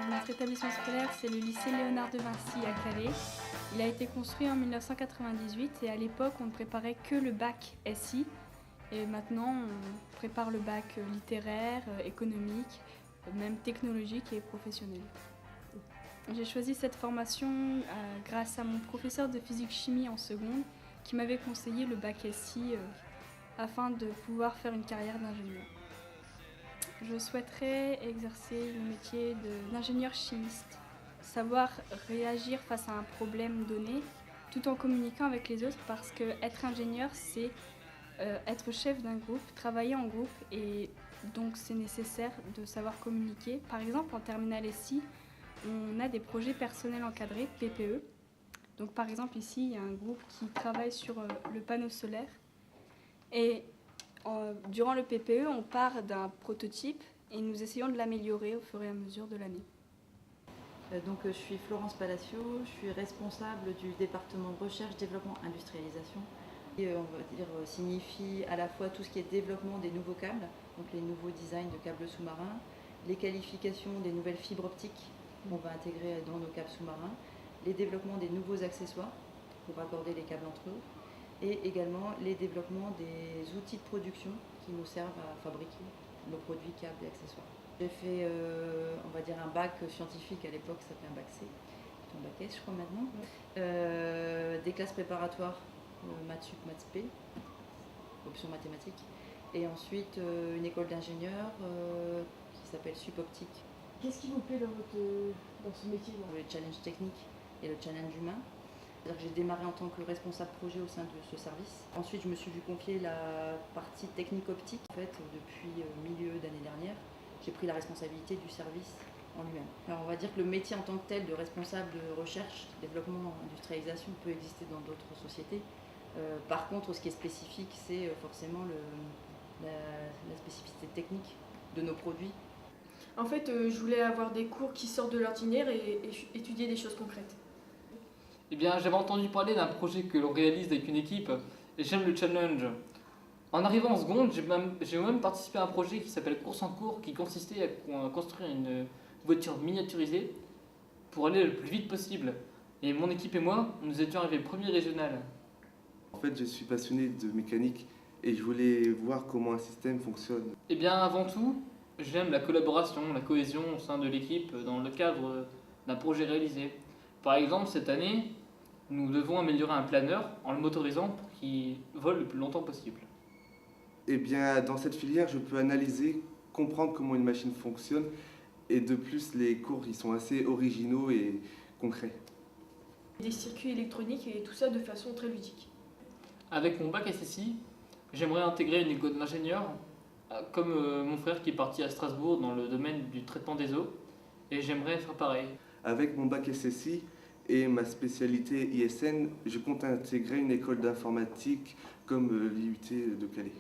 Notre établissement scolaire, c'est le lycée Léonard de Vinci à Calais. Il a été construit en 1998 et à l'époque, on ne préparait que le bac SI. Et maintenant, on prépare le bac littéraire, économique, même technologique et professionnel. J'ai choisi cette formation grâce à mon professeur de physique-chimie en seconde qui m'avait conseillé le bac SI afin de pouvoir faire une carrière d'ingénieur. Je souhaiterais exercer le métier d'ingénieur chimiste, savoir réagir face à un problème donné tout en communiquant avec les autres parce que être ingénieur, c'est être chef d'un groupe, travailler en groupe et donc c'est nécessaire de savoir communiquer. Par exemple, en terminale SI, on a des projets personnels encadrés, PPE. Donc par exemple ici, il y a un groupe qui travaille sur le panneau solaire et durant le PPE, on part d'un prototype et nous essayons de l'améliorer au fur et à mesure de l'année. Je suis Florence Palacio, je suis responsable du département recherche, développement, industrialisation. On va dire signifie à la fois tout ce qui est développement des nouveaux câbles, donc les nouveaux designs de câbles sous-marins, les qualifications des nouvelles fibres optiques qu'on va intégrer dans nos câbles sous-marins, les développements des nouveaux accessoires pour accorder les câbles entre eux, et également les développements des outils de production qui nous servent à fabriquer nos produits, câbles et accessoires. J'ai fait on va dire un bac scientifique, à l'époque ça s'appelait un bac C, un bac S je crois maintenant, des classes préparatoires maths sup, maths p, option mathématiques, et ensuite une école d'ingénieur qui s'appelle sup optique. Qu'est-ce qui vous plaît dans ce métier là? Le challenge technique et le challenge humain. J'ai démarré en tant que responsable projet au sein de ce service. Ensuite, je me suis vu confier la partie technique optique. En fait, depuis milieu d'année dernière, j'ai pris la responsabilité du service en lui-même. Alors, on va dire que le métier en tant que tel de responsable de recherche, développement, industrialisation peut exister dans d'autres sociétés. Par contre, ce qui est spécifique, c'est forcément la spécificité technique de nos produits. En fait, je voulais avoir des cours qui sortent de l'ordinaire et étudier des choses concrètes. Eh bien, j'avais entendu parler d'un projet que l'on réalise avec une équipe et j'aime le challenge. En arrivant en seconde, j'ai même participé à un projet qui s'appelle Course en cours qui consistait à construire une voiture miniaturisée pour aller le plus vite possible. Et mon équipe et moi, nous étions arrivés premier régional. En fait, je suis passionné de mécanique et je voulais voir comment un système fonctionne. Eh bien, avant tout, j'aime la collaboration, la cohésion au sein de l'équipe dans le cadre d'un projet réalisé. Par exemple, cette année, nous devons améliorer un planeur en le motorisant pour qu'il vole le plus longtemps possible. Eh bien, dans cette filière, je peux analyser, comprendre comment une machine fonctionne et de plus, les cours ils sont assez originaux et concrets. Des circuits électroniques et tout ça de façon très ludique. Avec mon bac SSI, j'aimerais intégrer une école d'ingénieur, comme mon frère qui est parti à Strasbourg dans le domaine du traitement des eaux, et j'aimerais faire pareil. Avec mon bac SSI et ma spécialité ISN, je compte intégrer une école d'informatique comme l'IUT de Calais.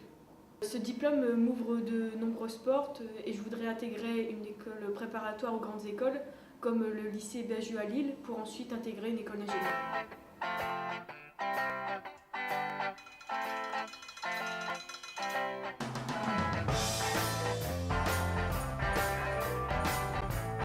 Ce diplôme m'ouvre de nombreuses portes et je voudrais intégrer une école préparatoire aux grandes écoles comme le lycée Bagieux à Lille pour ensuite intégrer une école d'ingénieur.